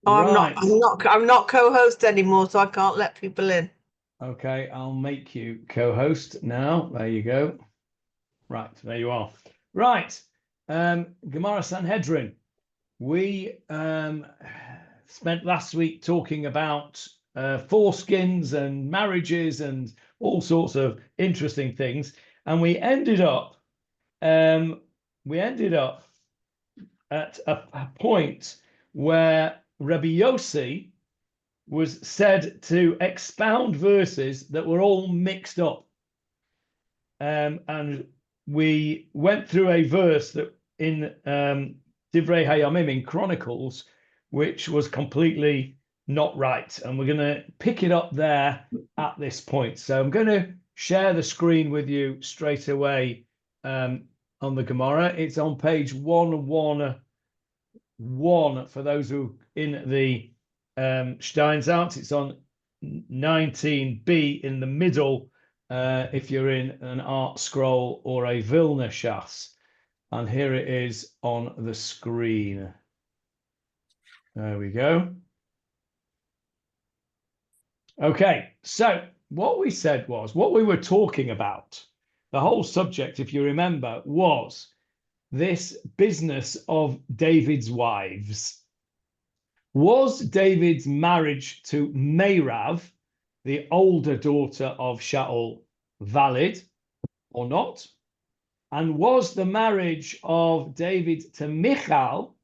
Oh, I'm not. Right. I'm not co-host anymore, so I can't let people in. Okay, I'll make you co-host now. There you go. Right, there you are. Right. Gemarah Sanhedrin. We spent last week talking about foreskins and marriages and all sorts of interesting things, and we ended up at a point where Rabbi Yossi was said to expound verses that were all mixed up. And we went through a verse that in Divrei Hayamim, in Chronicles, which was completely not right. And we're going to pick it up there at this point. So I'm going to share the screen with you straight away on the Gemara. It's on page 111 for those who in the Steinsaltz. It's on 19b in the middle if you're in an art scroll or a Vilna Shas. And here it is on the screen. There we go. Okay, so what we said was, what we were talking about, the whole subject, if you remember, was this business of David's wives. Was David's marriage to Merav, the older daughter of Shaul, valid or not? And was the marriage of David to Michal,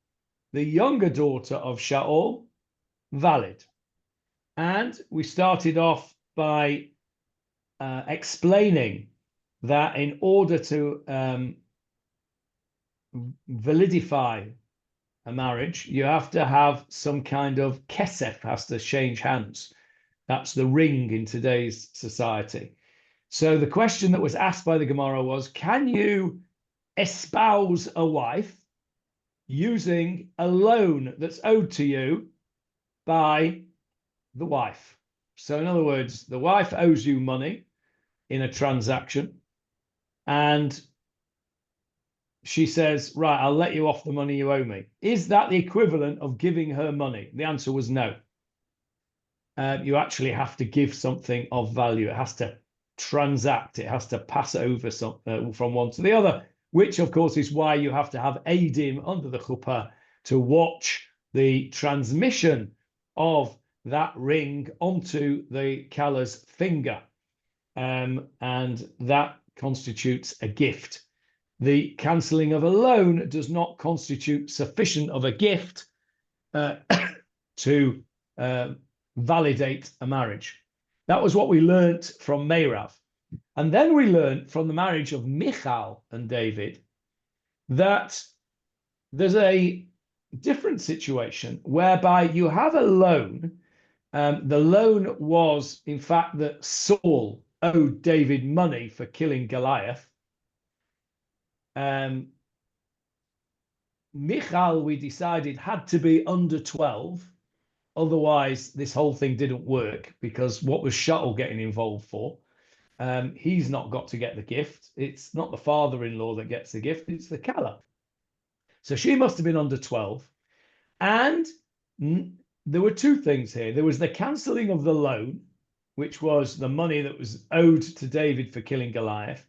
the younger daughter of Shaul, valid? And we started off by explaining that in order to validify a marriage, you have to have some kind of kesef, has to change hands. That's the ring in today's society. So the question that was asked by the Gemara was, can you espouse a wife using a loan that's owed to you by the wife? So in other words, the wife owes you money in a transaction, and she says, right, I'll let you off the money you owe me. Is that the equivalent of giving her money? The answer was no. You actually have to give something of value. It has to transact. It has to pass over from one to the other, which, of course, is why you have to have Eidim under the chuppah to watch the transmission of that ring onto the Kala's finger. And that constitutes a gift. The cancelling of a loan does not constitute sufficient of a gift to validate a marriage. That was what we learnt from Merav. And then we learned from the marriage of Michal and David that there's a different situation whereby you have a loan. The loan was, in fact, that Saul owed David money for killing Goliath. Michal, we decided, had to be under 12. Otherwise, this whole thing didn't work, because what was Shaul getting involved for? He's not got to get the gift. It's not the father-in-law that gets the gift. It's the Kala. So she must have been under 12. And there were two things here. There was the cancelling of the loan, which was the money that was owed to David for killing Goliath.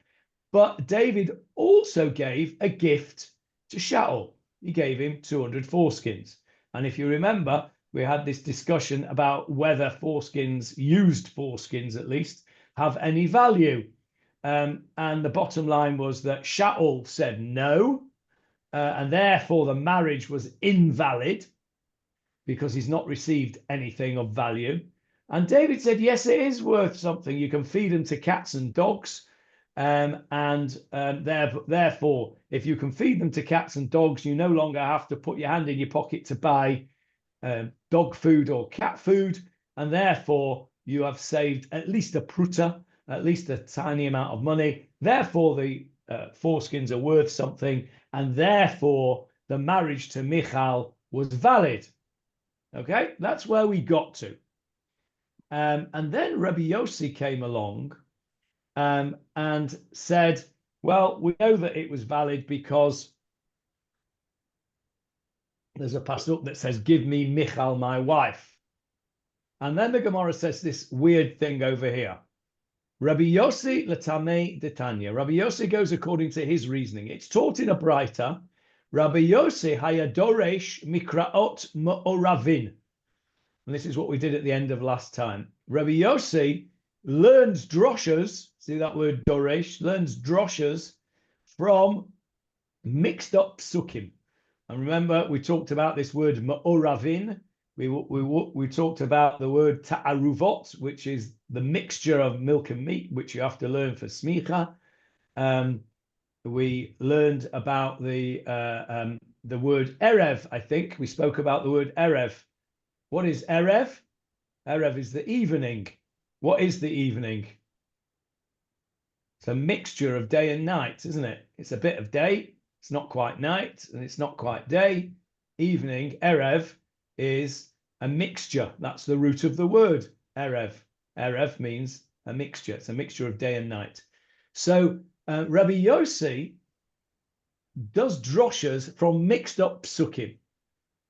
But David also gave a gift to Shaul. He gave him 200 foreskins. And if you remember, we had this discussion about whether foreskins, used foreskins at least, have any value. And the bottom line was that Shaul said no, and therefore the marriage was invalid because he's not received anything of value. And David said, yes, it is worth something. You can feed them to cats and dogs. Therefore, if you can feed them to cats and dogs, you no longer have to put your hand in your pocket to buy dog food or cat food, and therefore you have saved at least a pruta, at least a tiny amount of money. Therefore, the foreskins are worth something, and therefore the marriage to Michal was valid. Okay, that's where we got to. And then Rabbi Yossi came along and said, well, we know that it was valid because there's a pasuk that says, "Give me Michal, my wife." And then the Gemara says this weird thing over here. Rabbi Yossi Latamei Detanya. Rabbi Yossi goes according to his reasoning. It's taught in a Braita. Rabbi Yossi hayadoresh mikraot ma'oravin. And this is what we did at the end of last time. Rabbi Yossi learns droshas, see that word doresh, learns droshas from mixed up psukim. And remember, we talked about this word ma'oravin. We talked about the word ta'aruvot, which is the mixture of milk and meat, which you have to learn for smicha. We learned about the word erev. I think we spoke about the word erev. What is erev? Erev is the evening. What is the evening? It's a mixture of day and night, isn't it? It's a bit of day. It's not quite night, and it's not quite day. Evening, erev, is a mixture. That's the root of the word, erev. Erev means a mixture. It's a mixture of day and night. So Rabbi Yossi does droshas from mixed up psukim.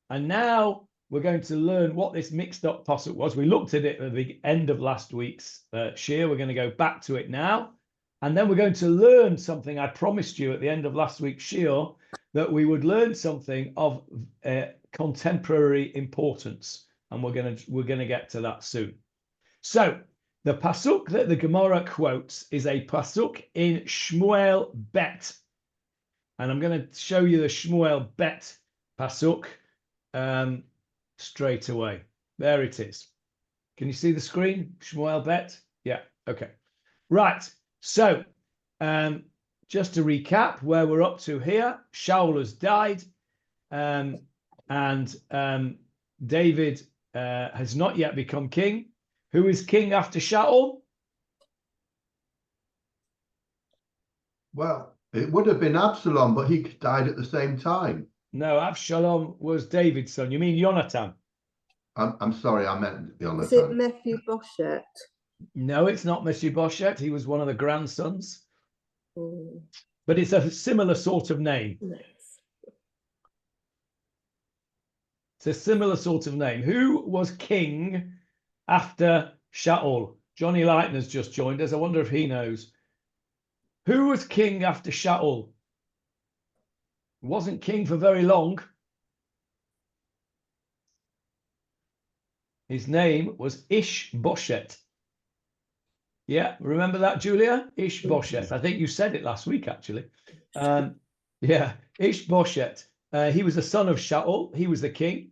And now we're going to learn what this mixed up pasuk was. We looked at it at the end of last week's shir. We're going to go back to it now. And then we're going to learn something. I promised you at the end of last week's shir that we would learn something of contemporary importance, and we're going to get to that soon. So the pasuk that the Gemara quotes is a pasuk in Shmuel Bet, and I'm going to show you the Shmuel Bet pasuk straight away. There it is. Can you see the screen? Shmuel Bet. Yeah. Okay. Right. So just to recap where we're up to here, Shaul has died. And David has not yet become king. Who is king after Shaul? Well, it would have been Absalom, but he died at the same time. No, Absalom was David's son. You mean Jonathan? I'm sorry, I meant Jonathan. Is it Mephibosheth? No, it's not Mephibosheth. He was one of the grandsons. Mm. But it's a similar sort of name. Nice. It's a similar sort of name. Who was king after Shaul? Johnny Leitner's just joined us. I wonder if he knows. Who was king after Shaul? Wasn't king for very long. His name was Ishbosheth. Yeah, remember that, Julia? Ishbosheth. I think you said it last week, actually. Yeah, Ishbosheth. He was the son of Shaul. He was the king.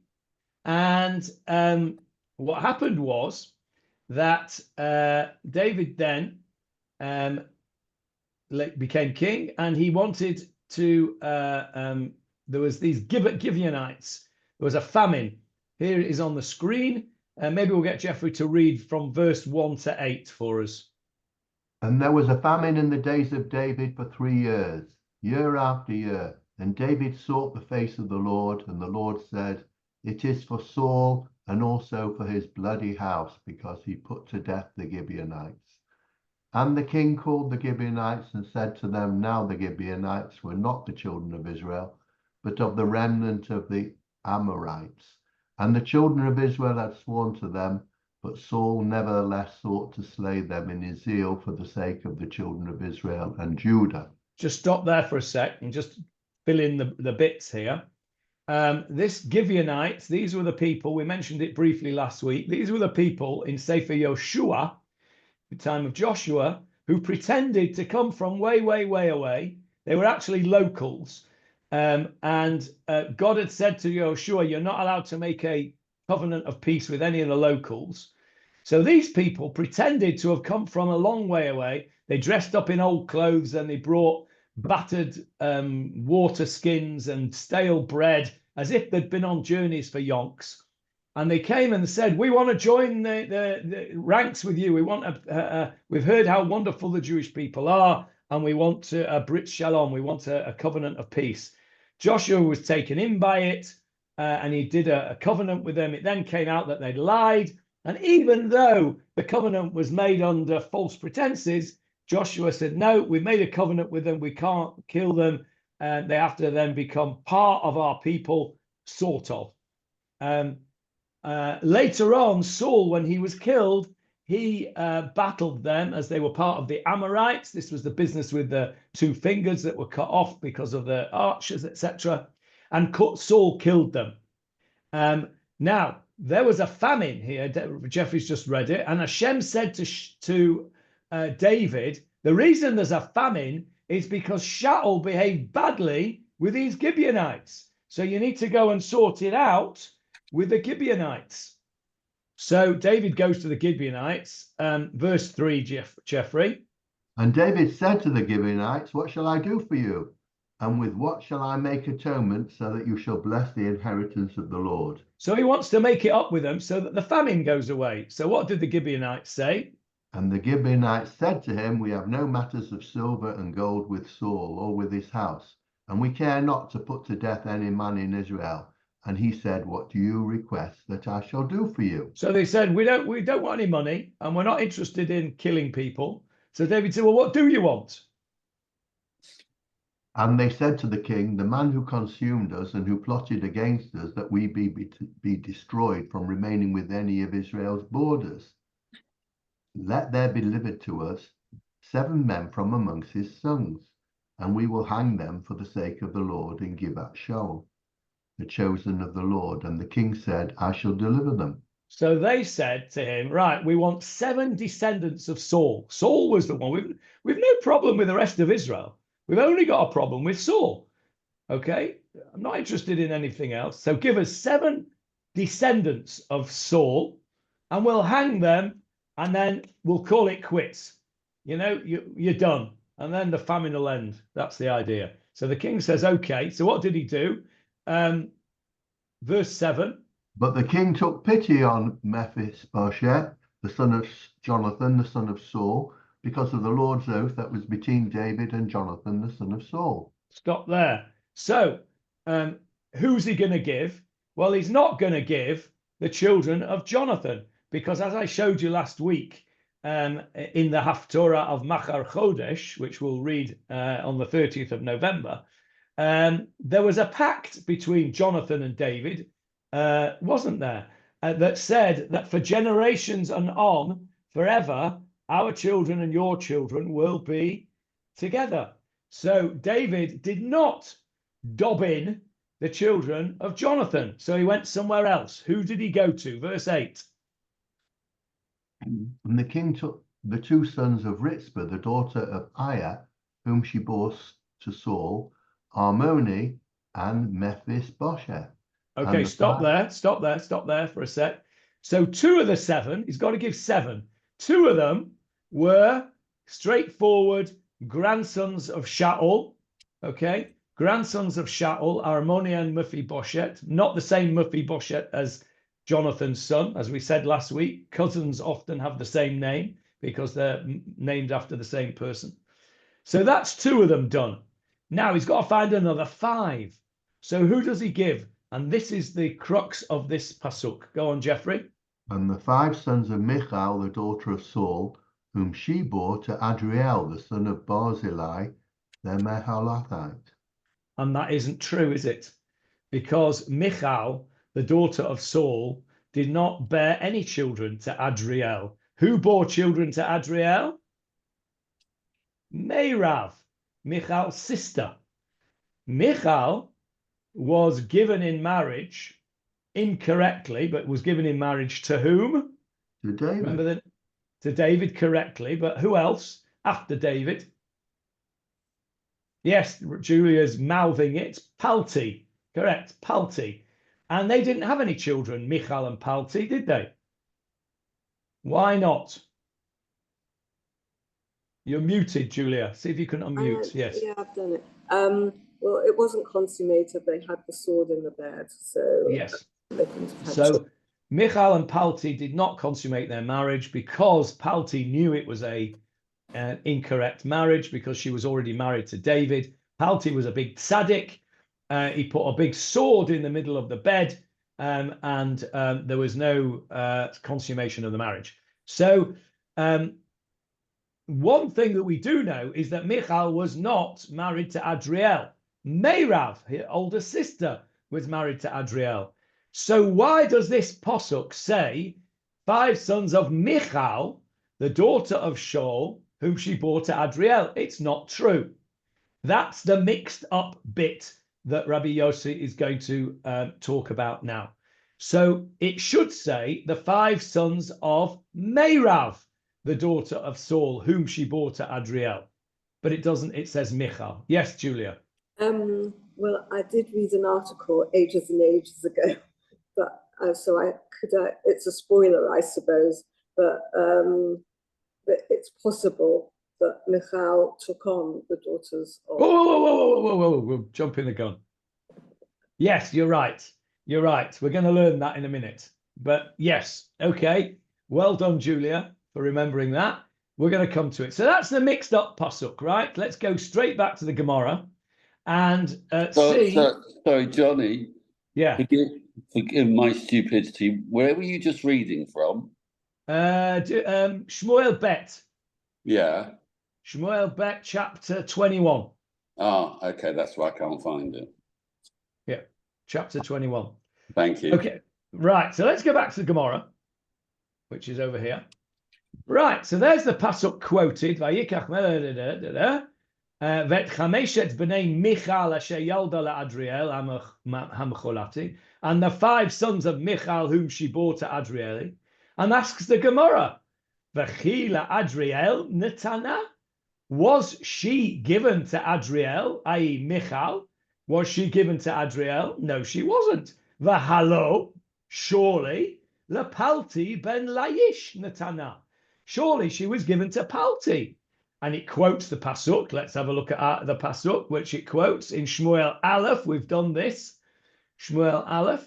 And what happened was that David then became king, and he wanted to, there was these Gibeonites. There was a famine. Here it is on the screen. Maybe we'll get Jeffrey to read from verse 1 to 8 for us. And there was a famine in the days of David for 3 years, year after year. And David sought the face of the Lord, and the Lord said, "It is for Saul and also for his bloody house, because he put to death the Gibeonites." And the king called the Gibeonites and said to them, "Now the Gibeonites were not the children of Israel, but of the remnant of the Amorites. And the children of Israel had sworn to them, but Saul nevertheless sought to slay them in his zeal for the sake of the children of Israel and Judah." Just stop there for a sec and just fill in the bits here. This Gibeonites, these were the people, we mentioned it briefly last week, these were the people in Sefer Yoshua, the time of Joshua, who pretended to come from way, way, way away. They were actually locals. And God had said to Joshua, "You're not allowed to make a covenant of peace with any of the locals." So these people pretended to have come from a long way away. They dressed up in old clothes, and they brought battered water skins and stale bread, as if they'd been on journeys for yonks. And they came and said, "We want to join the ranks with you. We want we've heard how wonderful the Jewish people are, and we want a Brit Shalom. We want a covenant of peace." Joshua was taken in by it, and he did a covenant with them. It then came out that they'd lied. And even though the covenant was made under false pretenses, Joshua said, "No, we've made a covenant with them. We can't kill them. They have to then become part of our people. sort of. Later on, Saul, when he was killed, he battled them as they were part of the Amorites. This was the business with the 2 fingers that were cut off because of the archers, etc. And Saul killed them. Now, there was a famine here. Jeffrey's just read it. And Hashem said to David, the reason there's a famine is because Shaul behaved badly with these Gibeonites. So you need to go and sort it out with the Gibeonites. So David goes to the Gibeonites, verse 3, Jeffrey. And David said to the Gibeonites, what shall I do for you? And with what shall I make atonement so that you shall bless the inheritance of the Lord? So he wants to make it up with them so that the famine goes away. So what did the Gibeonites say? And the Gibeonites said to him, we have no matters of silver and gold with Saul or with his house, and we care not to put to death any man in Israel. And he said, what do you request that I shall do for you? So they said, we don't want any money, and we're not interested in killing people. So David said, well, what do you want? And they said to the king, the man who consumed us and who plotted against us, that we be destroyed from remaining with any of Israel's borders. Let there be delivered to us 7 men from amongst his sons, and we will hang them for the sake of the Lord in Gibeah Shaul, the chosen of the Lord. And the king said, I shall deliver them. So they said to him, right, we want 7 descendants of Saul. Saul was the one. We've no problem with the rest of Israel. We've only got a problem with Saul. Okay, I'm not interested in anything else. So give us 7 descendants of Saul, and we'll hang them, and then we'll call it quits. You know, you're done. And then the famine will end. That's the idea. So the king says, okay. So what did he do? Verse 7. But the king took pity on Mephibosheth, the son of Jonathan, the son of Saul, because of the Lord's oath that was between David and Jonathan, the son of Saul. Stop there. So who's he going to give? Well, he's not going to give the children of Jonathan, because as I showed you last week in the Haftorah of Machar Chodesh, which we'll read on the 30th of November, there was a pact between Jonathan and David, wasn't there, that said that for generations and on, forever, our children and your children will be together. So David did not dob in the children of Jonathan. So he went somewhere else. Who did he go to? Verse 8. And the king took the 2 sons of Rizpah, the daughter of Aiah, whom she bore to Saul, Armoni and Mephibosheth. Okay, stop there for a sec. So 2 of the 7, he's got to give 7. 2 of them were straightforward grandsons of Shaul. Okay, grandsons of Shaul, Armoni and Mephibosheth, not the same Mephibosheth as Jonathan's son. As we said last week, cousins often have the same name because they're named after the same person. So that's 2 of them done. Now he's got to find another 5. So who does he give? And this is the crux of this pasuk. Go on, Jeffrey. And the 5 sons of Michal, the daughter of Saul, whom she bore to Adriel, the son of Barzillai, the Meholathite. And that isn't true, is it? Because Michal, the daughter of Saul, did not bear any children to Adriel. Who bore children to Adriel? Meirav, Michal's sister. Michal was given in marriage incorrectly, but was given in marriage to whom? To David. Remember that? To David correctly, but who else after David? Yes, Julia's mouthing it. Palti, correct, Palti. And they didn't have any children, Michal and Palti, did they? Why not? You're muted, Julia. See if you can unmute. Yes. Yeah, I've done it. Well, it wasn't consummated. They had the sword in the bed, so Yes. they couldn't have had So children. Michal and Palti did not consummate their marriage because Palti knew it was an incorrect marriage because she was already married to David. Palti was a big tzaddik. He put a big sword in the middle of the bed, and there was no consummation of the marriage. So one thing that we do know is that Michal was not married to Adriel. Meirav, her older sister, was married to Adriel. So why does this posuk say 5 sons of Michal, the daughter of Shaul, whom she bore to Adriel? It's not true. That's the mixed up bit that Rabbi Yossi is going to talk about now. So it should say the 5 sons of Meirav, the daughter of Saul, whom she bore to Adriel. But it doesn't, it says Michal. Yes, Julia. Well, I did read an article ages and ages ago, but so I could, it's a spoiler, I suppose, but it's possible that Michal took on the daughters of... Whoa, we're jumping the gun. Yes, you're right. You're right. We're going to learn that in a minute. But yes, okay. Well done, Julia, for remembering that. We're going to come to it. So that's the mixed up pasuk, right? Let's go straight back to the Gemara and see. Sorry, Johnny. Yeah. Forgive my stupidity. Where were you just reading from? Shmuel Bet. Yeah. Shmuel Bet, chapter 21. Ah, okay. That's why I can't find it. Yeah, chapter 21. Thank you. Okay, right. So let's go back to the Gemara, which is over here. Right, so there's the pasuk quoted. Vayikach vet chameshet b'nei Michal asher yalda la'Adriel hamcholati, and the 5 sons of Michal whom she bore to Adriel, and asks the Gemara, v'chi la'Adriel netana, was she given to Adriel, i.e. Michal? Was she given to Adriel? No, she wasn't. V'halo, surely, lepalti ben Laish netana. Surely she was given to Palti. And it quotes the pasuk. Let's have a look at the pasuk, which it quotes in Shmuel Aleph. We've done this. Shmuel Aleph.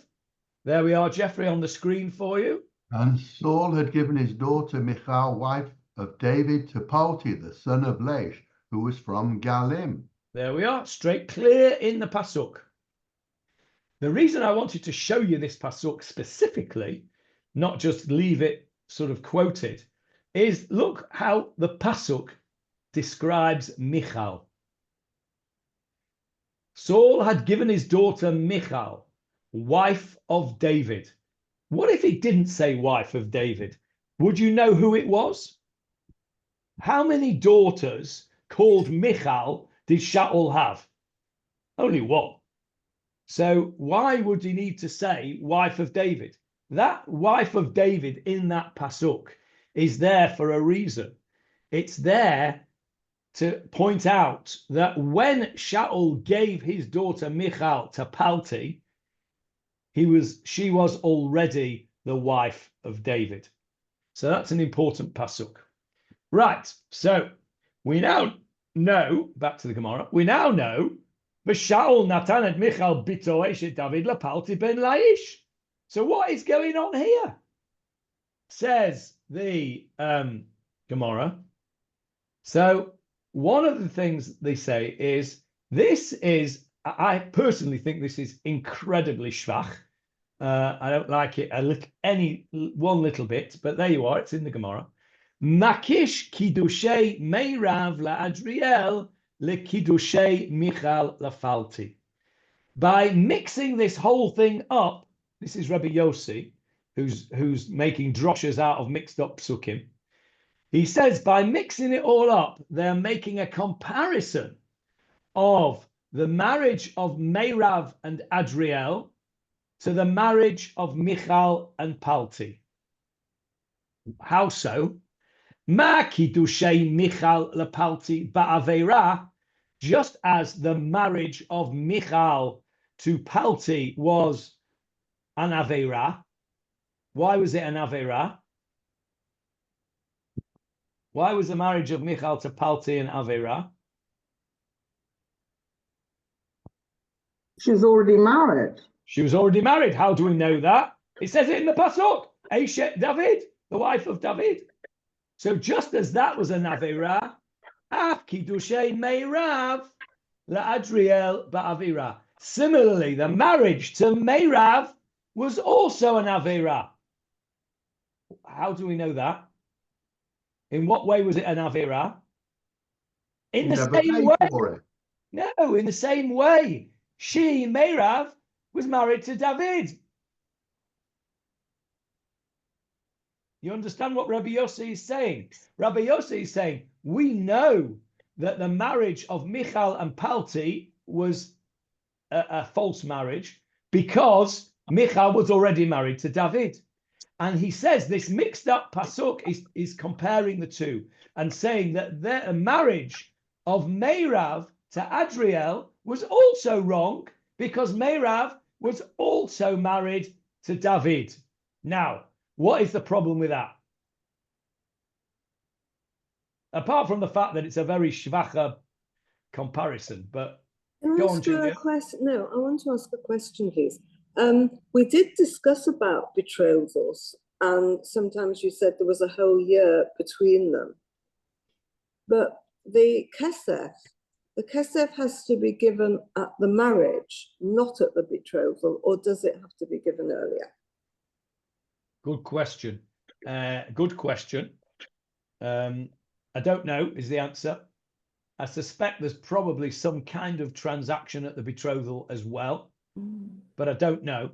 There we are, Jeffrey, on the screen for you. And Saul had given his daughter Michal, wife of David, to Palti, the son of Laish, who was from Galim. There we are, straight clear in the pasuk. The reason I wanted to show you this pasuk specifically, not just leave it sort of quoted, is look how the pasuk describes Michal. Saul had given his daughter Michal, wife of David. What if it didn't say wife of David? Would you know who it was? How many daughters called Michal did Shaul have? Only one. So why would he need to say wife of David? That wife of David in that pasuk is there for a reason. It's there to point out that when Shaul gave his daughter Michal to Palti, she was already the wife of David. So that's an important pasuk. Right, so we now know, back to the Gemara, we now know Shaul Natan et Michal bito eshet David lapalti ben Laish. So what is going on here? Says the Gemara. So one of the things they say is, I personally think this is incredibly schwach. I don't like it one little bit, but there you are, it's in the Gemara. Makish kidushei meirav la'Adriel lekidushei Michal lafalti. By mixing this whole thing up, this is Rabbi Yossi, who's making droshes out of mixed up psukim. He says by mixing it all up, they're making a comparison of the marriage of Meirav and Adriel to the marriage of Michal and Palti. How so? Ma kidushei Michal lepalti ba'aveira, just as the marriage of Michal to Palti was an aveira. Why was it an aveira? Why was the marriage of Michal to Palti an aveira? She's already married. She was already married. How do we know that? It says it in the pasuk. Eshet David, the wife of David. So just as that was an aveira, af kidushei meirav la'Adriel ba'avira. Similarly, the marriage to Meirav was also an aveira. How do we know that? In what way was it an aveira? In the same way. No, in the same way. She, Meirav, was married to David. You understand what Rabbi Yossi is saying? Rabbi Yossi is saying, we know that the marriage of Michal and Palti was a false marriage because Michal was already married to David. And he says this mixed up pasuk is comparing the two and saying that the marriage of Meirav to Adriel was also wrong because Meirav was also married to David. Now, what is the problem with that? Apart from the fact that it's a very schwache comparison, but go on, Julia. No, I want to ask a question, please. We did discuss about betrothals, and sometimes you said there was a whole year between them. But the kesef has to be given at the marriage, not at the betrothal, or does it have to be given earlier? Good question. Good question. I don't know is the answer. I suspect there's probably some kind of transaction at the betrothal as well, but I don't know.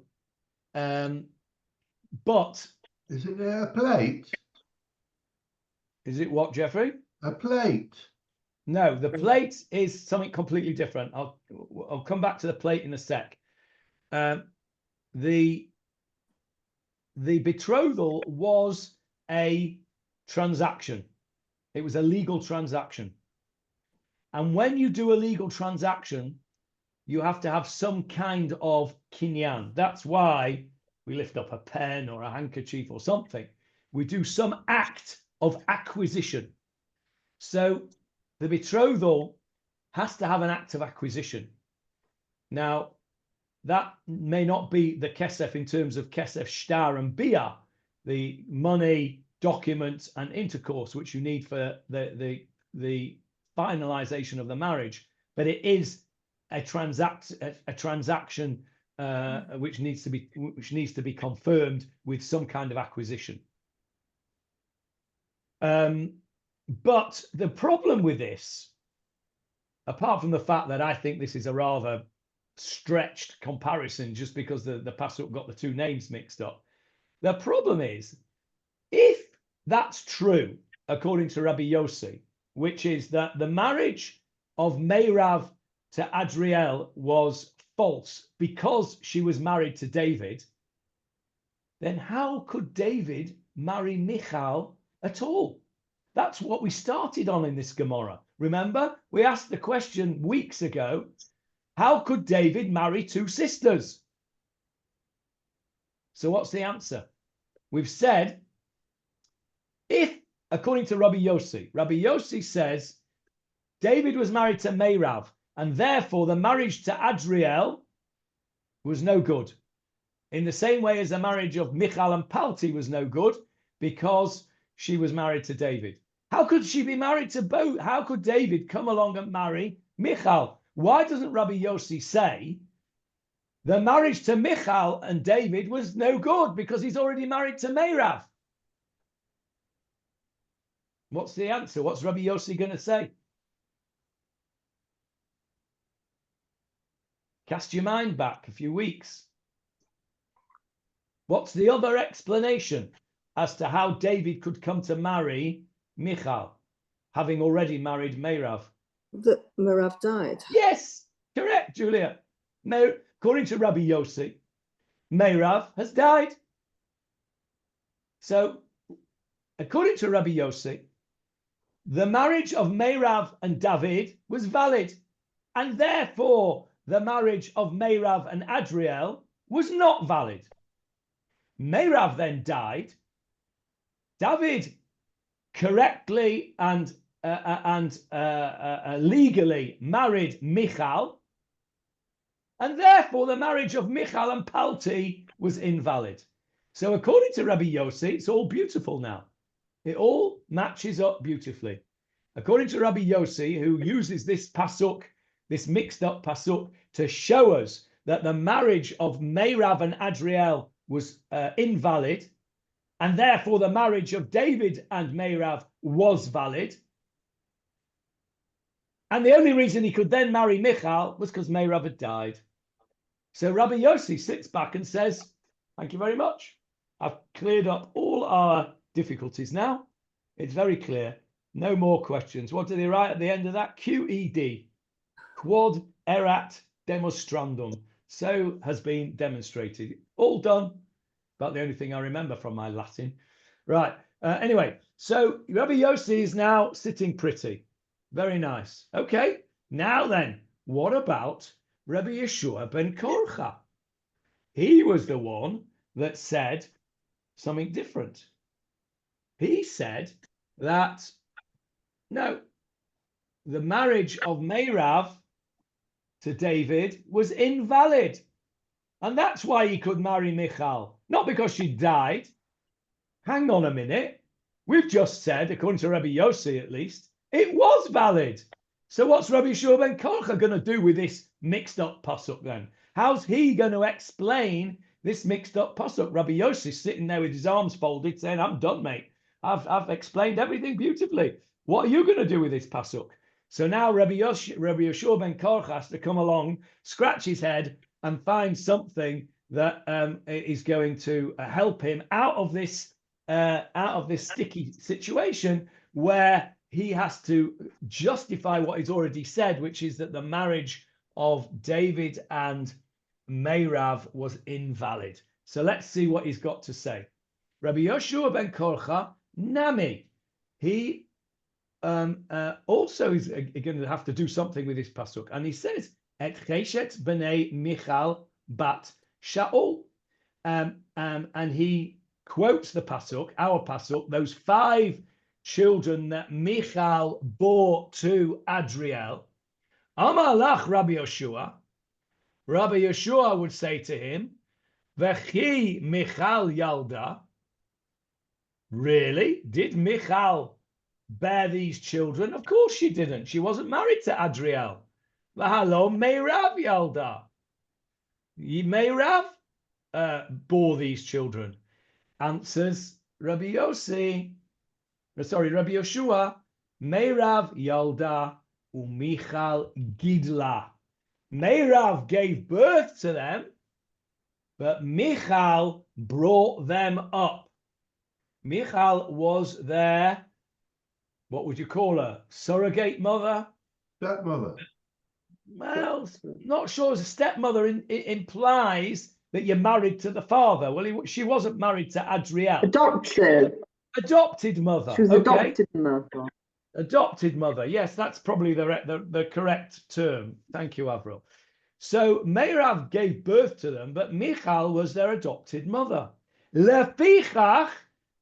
But is it a plate? Is it what, Jeffrey? A plate. No, the plate is something completely different. I'll come back to the plate in a sec. The betrothal was a transaction. It was a legal transaction. And when you do a legal transaction, you have to have some kind of kinyan. That's why we lift up a pen or a handkerchief or something. We do some act of acquisition. So the betrothal has to have an act of acquisition. Now, that may not be the kesef in terms of kesef shtar and bia, the money, documents, and intercourse which you need for the finalization of the marriage, but it is a transaction which needs to be confirmed with some kind of acquisition. But the problem with this, apart from the fact that I think this is a rather stretched comparison just because the pasuk got the two names mixed up, the problem is, if that's true, according to Rabbi Yossi, which is that the marriage of Meirav to Adriel was false because she was married to David, then how could David marry Michal at all? That's what we started on in this Gemarah. Remember, we asked the question weeks ago, how could David marry two sisters? So what's the answer? We've said, if, according to Rabbi Yossi says, David was married to Meirav, and therefore the marriage to Adriel was no good. In the same way as the marriage of Michal and Palti was no good, because she was married to David. How could she be married to both? How could David come along and marry Michal? Why doesn't Rabbi Yossi say the marriage to Michal and David was no good because he's already married to Meirav? What's the answer? What's Rabbi Yossi going to say? Cast your mind back a few weeks. What's the other explanation as to how David could come to marry Michal, having already married Meirav? That Meirav died. Yes, correct, Julia. According to Rabbi Yossi, Meirav has died. So, according to Rabbi Yossi, the marriage of Meirav and David was valid, and therefore the marriage of Meirav and Adriel was not valid. Meirav then died. David correctly and legally married Michal, and therefore the marriage of Michal and Palti was invalid. So according to Rabbi Yossi, it's all beautiful now. It all matches up beautifully. According to Rabbi Yossi, who uses this pasuk, this mixed up pasuk, to show us that the marriage of Meirav and Adriel was invalid, and therefore the marriage of David and Meirav was valid. And the only reason he could then marry Michal was because Meirav had died. So Rabbi Yossi sits back and says, thank you very much. I've cleared up all our difficulties now. It's very clear. No more questions. What did he write at the end of that? QED. Quod erat demonstrandum. So has been demonstrated. All done. About the only thing I remember from my Latin. Right. Anyway, so Rabbi Yossi is now sitting pretty. Very nice. Okay. Now then, what about Rabbi Yeshua ben Korcha? He was the one that said something different. He said that, no, the marriage of Meirav to David was invalid. And that's why he could marry Michal. Not because she died. Hang on a minute. We've just said, according to Rabbi Yossi at least, it was valid. So what's Rabbi Yeshua ben Korcha going to do with this mixed up pasuk then? How's he going to explain this mixed up pasuk? Rabbi Yossi sitting there with his arms folded saying, I'm done, mate. I've explained everything beautifully. What are you going to do with this pasuk? So now Rabbi Yeshua ben Korcha has to come along, scratch his head and find something that is going to help him out of this sticky situation where he has to justify what he's already said, which is that the marriage of David and Meirav was invalid. So let's see what he's got to say. Rabbi Yeshua ben Korcha, Nami, he also is going to have to do something with this pasuk, and he says, "Et cheshet b'nei Michal bat Shaul," and he quotes the pasuk, our pasuk, those 5 children that Michal bore to Adriel. Amar lach Rabbi Yeshua. Rabbi Yeshua would say to him, "V'chi Michal yalda." Really? Did Michal bear these children? Of course she didn't. She wasn't married to Adriel. V'halo Meirav yalda. Meirav bore these children. Answers Rabbi Yossi. Rabbi Yeshua. Meirav yalda uMichal gidla. Meirav gave birth to them, but Michal brought them up. Michal was their, what would you call her? Surrogate mother? Stepmother. Well, not sure as a stepmother. It implies that you're married to the father. Well, she wasn't married to Adriel. Adopted. Adopted mother. She was Okay. adopted mother. Adopted mother. Yes, that's probably the correct term. Thank you, Avril. So Meirav gave birth to them, but Michal was their adopted mother. Lefichach,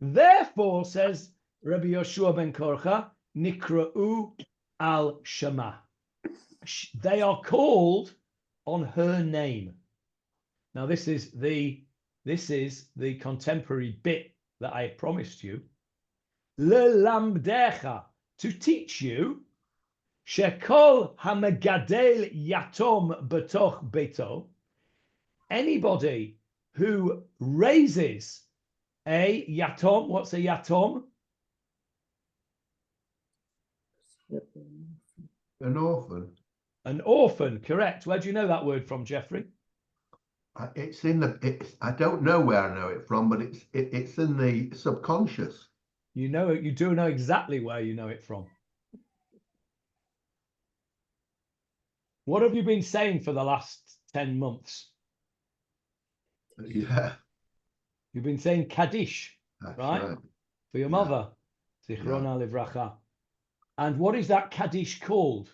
therefore, says Rabbi Yeshua ben Korcha, Nikra'u al Shema. They are called on her name. Now, this is the contemporary bit that I promised you. Lelamdecha, to teach you, Shekol hamegadel yatom betoch beto, anybody who raises a yatom. What's a yatom? An orphan. An orphan, correct. Where do you know that word from, Jeffrey? It's in the. I don't know where I know it from, but it's in the subconscious. You know it. You do know exactly where you know it from. What have you been saying for the last 10 months? Yeah. You've been saying Kaddish, right? For your mother, Zichrona Livracha. And what is that Kaddish called?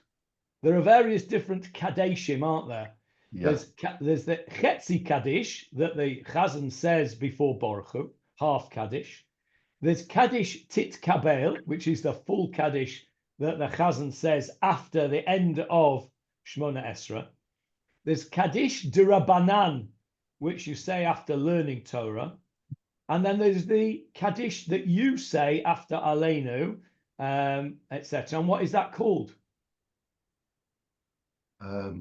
There are various different Kaddishim, aren't there? Yeah. There's the Chetzi Kaddish that the Chazan says before Baruch Hu, half Kaddish. There's Kaddish Tit Kabel, which is the full Kaddish that the Chazan says after the end of Shmona Esra. There's Kaddish D'Rabanan, which you say after learning Torah. And then there's the Kaddish that you say after Aleinu, etc. And what is that called? I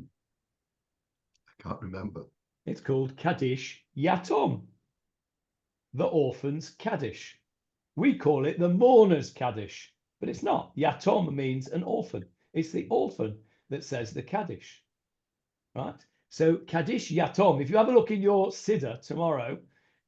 can't remember. It's called Kaddish Yatom, the orphan's Kaddish. We call it the mourner's Kaddish, but it's not. Yatom means an orphan. It's the orphan that says the Kaddish, right? So Kaddish Yatom, if you have a look in your Siddur tomorrow,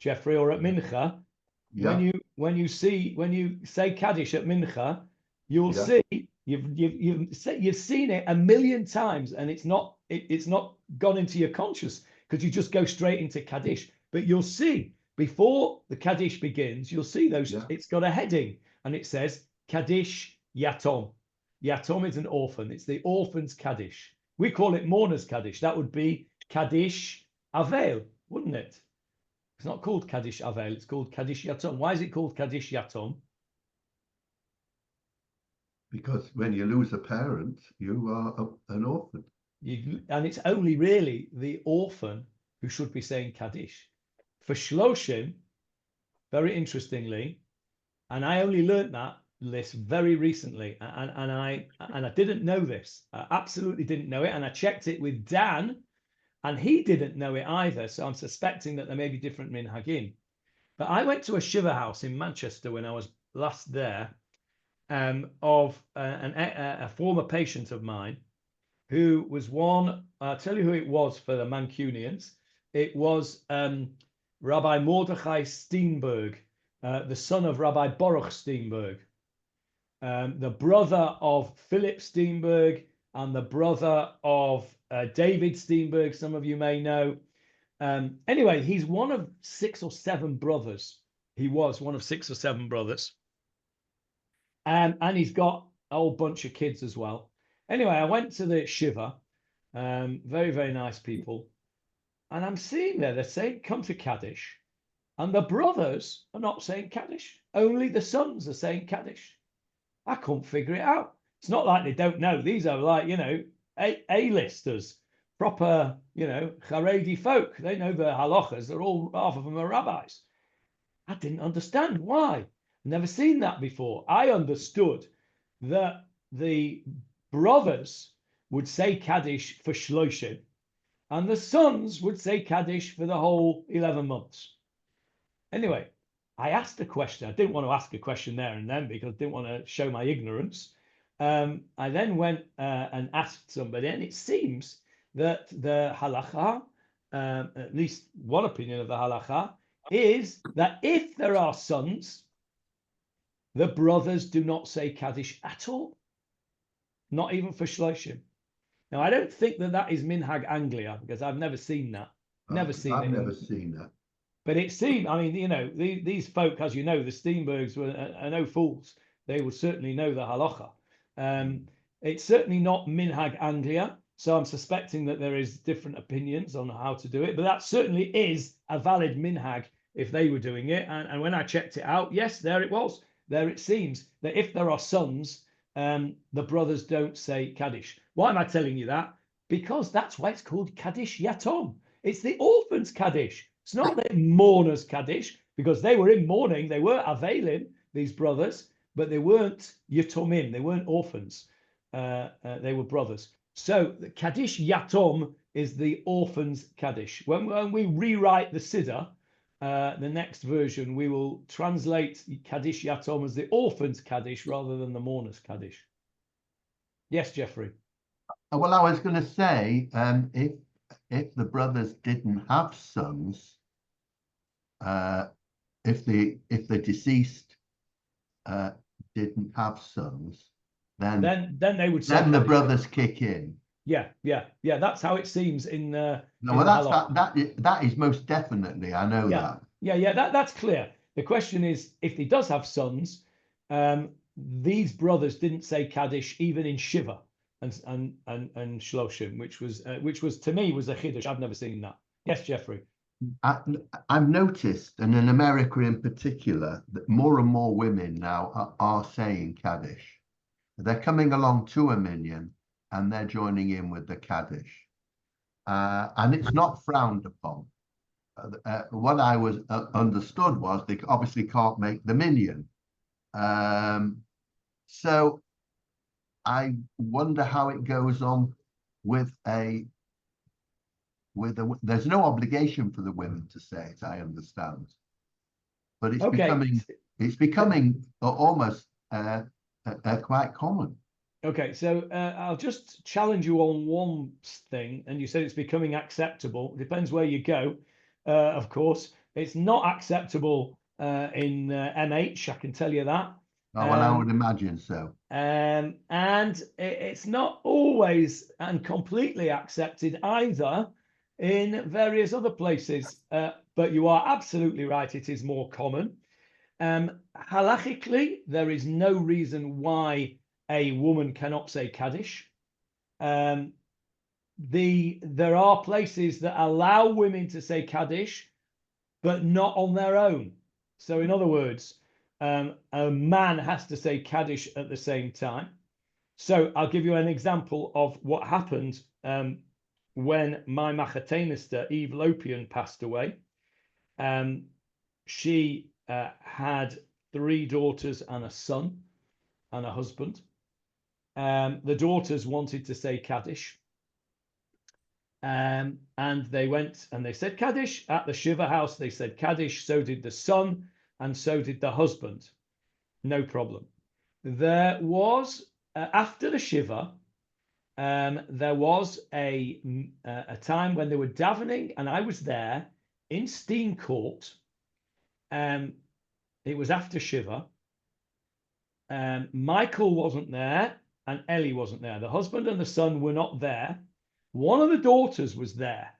Jeffrey, or at Mincha, Yeah. when you say Kaddish at Mincha, you'll Yeah. see you've seen it a million times, and it's not gone into your conscious because you just go straight into Kaddish. But you'll see before the Kaddish begins, you'll see those. Yeah. It's got a heading, and it says Kaddish Yatom. Yatom is an orphan. It's the orphan's Kaddish. We call it mourner's Kaddish. That would be Kaddish Avel, wouldn't it? It's not called Kaddish Avel. It's called Kaddish Yatom. Why is it called Kaddish Yatom? Because when you lose a parent, you are an orphan. And it's only really the orphan who should be saying Kaddish. For Shloshim, very interestingly, and I only learnt this very recently, and I didn't know this. I absolutely didn't know it, and I checked it with Dan, and he didn't know it either. So I'm suspecting that there may be different minhagim. But I went to a shiva house in Manchester when I was last there, of a former patient of mine who was one. I'll tell you who it was for the Mancunians. It was Rabbi Mordechai Steenberg, the son of Rabbi Baruch Steenberg, the brother of Philip Steenberg and the brother of David Steenberg, some of you may know. Anyway, he's one of 6 or 7 brothers. He was one of 6 or 7 brothers. And he's got a whole bunch of kids as well. Anyway, I went to the Shiva. Very, very nice people. And I'm seeing they're saying, come to Kaddish. And the brothers are not saying Kaddish. Only the sons are saying Kaddish. I couldn't figure it out. It's not like they don't know. These are like, A-listers, proper, Haredi folk. They know the halachas. They're all, half of them are rabbis. I didn't understand why. Never seen that before. I understood that the brothers would say Kaddish for Shloshim, and the sons would say Kaddish for the whole 11 months. Anyway, I asked a question. I didn't want to ask a question there and then because I didn't want to show my ignorance. I then went and asked somebody, and it seems that the halacha, at least one opinion of the halacha, is that if there are sons, the brothers do not say Kaddish at all, not even for Shloshim. Now, I don't think that is Minhag Anglia because I've never seen that. I've never seen that. But it seemed, these folk, as you know, the Steenbergs are no fools. They would certainly know the halacha. It's certainly not Minhag Anglia, so I'm suspecting that there is different opinions on how to do it. But that certainly is a valid Minhag if they were doing it. And when I checked it out, yes, there it was. There it seems that if there are sons, the brothers don't say Kaddish. Why am I telling you that? Because that's why it's called Kaddish Yatom. It's the orphans Kaddish. It's not the mourners Kaddish, because they were in mourning. They were Avelim, these brothers, but they weren't Yatomim. They weren't orphans. They were brothers. So the Kaddish Yatom is the orphans Kaddish. When we rewrite the Siddur, the next version, we will translate Kaddish Yatom as the orphans Kaddish rather than the mourners Kaddish. Yes, Jeffrey. Well, I was going to say, if the brothers didn't have sons, if the deceased didn't have sons, then they would say then the brothers kick in. Yeah. That's how it seems in. No, well, that is most definitely. I know that. Yeah. That's clear. The question is, if he does have sons, these brothers didn't say Kaddish even in Shiva and Shloshim, which was to me was a chiddush. I've never seen that. Yes, Jeffrey. I've noticed, and in America in particular, that more and more women now are saying Kaddish. They're coming along to a minyan and they're joining in with the Kaddish. And it's not frowned upon. What I was understood was they obviously can't make the minyan. So I wonder how it goes on with there's no obligation for the women to say it, I understand. But it's becoming almost quite common. Okay, so I'll just challenge you on one thing, and you said it's becoming acceptable. Depends where you go, of course. It's not acceptable in MH, I can tell you that. Oh, well, I would imagine so. And it's not always and completely accepted either in various other places. But you are absolutely right, it is more common. Halachically, there is no reason why a woman cannot say Kaddish. There are places that allow women to say Kaddish, but not on their own. So in other words, a man has to say Kaddish at the same time. So I'll give you an example of what happened when my Machatenister, Eve Lopian, passed away. She had 3 daughters and a son and a husband. The daughters wanted to say Kaddish. And they went and they said Kaddish at the Shiva house. They said Kaddish. So did the son and so did the husband. No problem. There was, after the Shiva, there was a time when they were davening, and I was there in Steen Court. It was after Shiva. Michael wasn't there and Ellie wasn't there. The husband and the son were not there. One of the daughters was there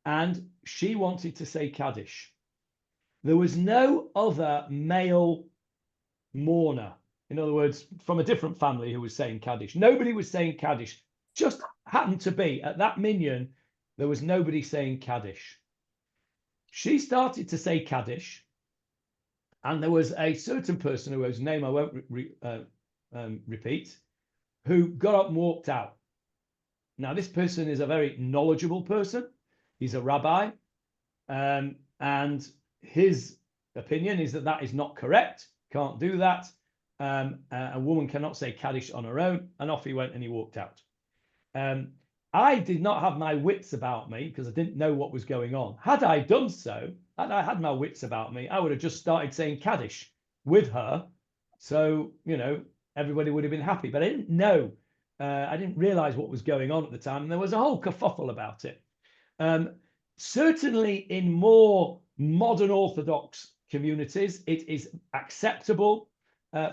and she wanted to say Kaddish. There was no other male mourner, in other words, from a different family who was saying Kaddish. Nobody was saying Kaddish. Just happened to be at that minyan, there was nobody saying Kaddish. She started to say Kaddish, and there was a certain person whose name I won't repeat, who got up and walked out. Now, this person is a very knowledgeable person. He's a rabbi, and his opinion is that that is not correct. Can't do that. A woman cannot say Kaddish on her own, and off he went and he walked out. I did not have my wits about me because I didn't know what was going on. Had I done so, had I had my wits about me, I would have just started saying Kaddish with her. So, you know, everybody would have been happy. But I didn't know. I didn't realize what was going on at the time. And there was a whole kerfuffle about it. Certainly in more modern Orthodox communities, it is acceptable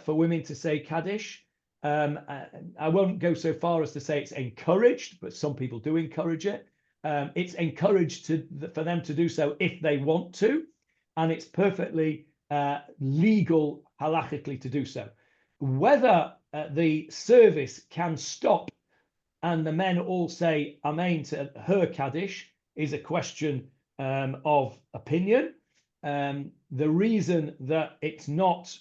for women to say Kaddish. I won't go so far as to say it's encouraged, but some people do encourage it. It's encouraged for them to do so if they want to, and it's perfectly legal halachically to do so. Whether the service can stop and the men all say Amen to her Kaddish is a question of opinion. The reason that it's not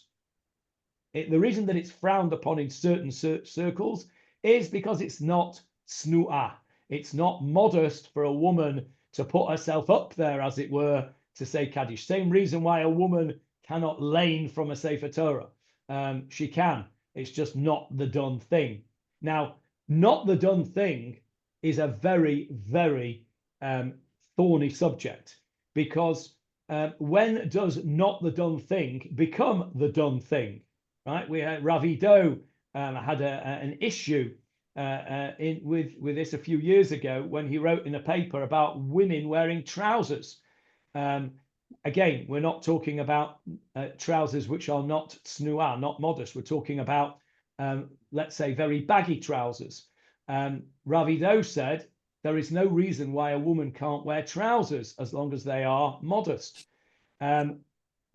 the reason that it's frowned upon in certain circles is because it's not snu'ah. It's not modest for a woman to put herself up there, as it were, to say Kaddish. Same reason why a woman cannot lane from a Sefer Torah. She can. It's just not the done thing. Now, not the done thing is a very, very thorny subject, because when does not the done thing become the done thing? Right, we had Ravi Doe had an issue with this a few years ago when he wrote in a paper about women wearing trousers. Again, we're not talking about trousers which are not snu'ah, not modest. We're talking about, let's say, very baggy trousers. Ravi Doe said there is no reason why a woman can't wear trousers as long as they are modest.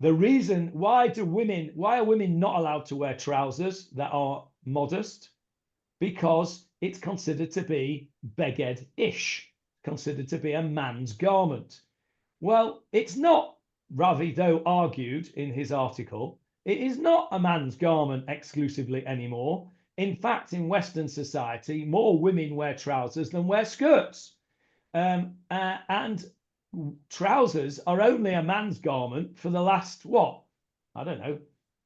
The reason why are women not allowed to wear trousers that are modest? Because it's considered to be beged-ish, considered to be a man's garment. Well, it's not, Ravi Doe argued in his article, it is not a man's garment exclusively anymore. In fact, in Western society, more women wear trousers than wear skirts. And trousers are only a man's garment for the last, what? I don't know,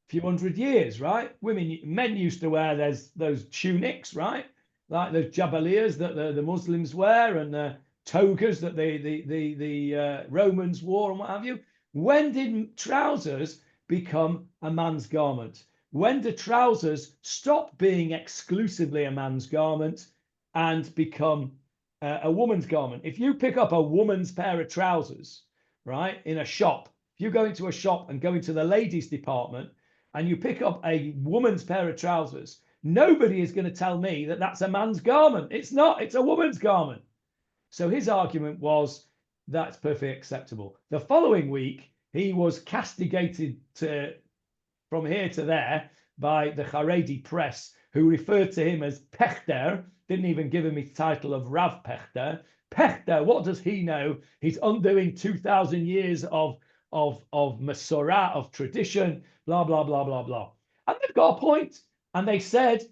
few hundred years, right? Men used to wear those tunics, right? Like those jabaliyas that the Muslims wear, and the togas that the Romans wore and what have you. When did trousers become a man's garment? when do trousers stop being exclusively a man's garment and become a woman's garment? If you pick up a woman's pair of trousers, right, in a shop, if you go into a shop and go into the ladies department and you pick up a woman's pair of trousers, nobody is going to tell me that that's a man's garment. It's not, it's a woman's garment. So his argument was that's perfectly acceptable. The following week, he was castigated from here to there by the Haredi press, who referred to him as Pechter, didn't even give him his title of Rav Pechter. Pechter, what does he know? He's undoing 2,000 years of Masorah, of tradition, blah, blah, blah, blah, blah. And they've got a point. And they said,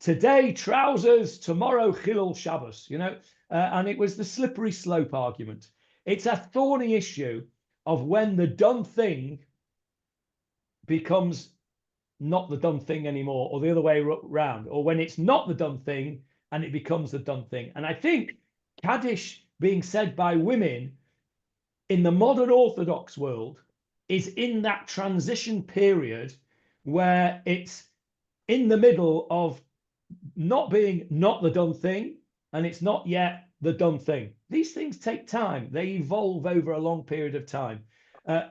today trousers, tomorrow Chilul Shabbos, you know, and it was the slippery slope argument. It's a thorny issue of when the done thing becomes not the done thing anymore, or the other way around, or when it's not the done thing and it becomes the done thing. And I think Kaddish being said by women in the modern Orthodox world is in that transition period where it's in the middle of not being not the done thing and it's not yet the done thing. These things take time. They evolve over a long period of time.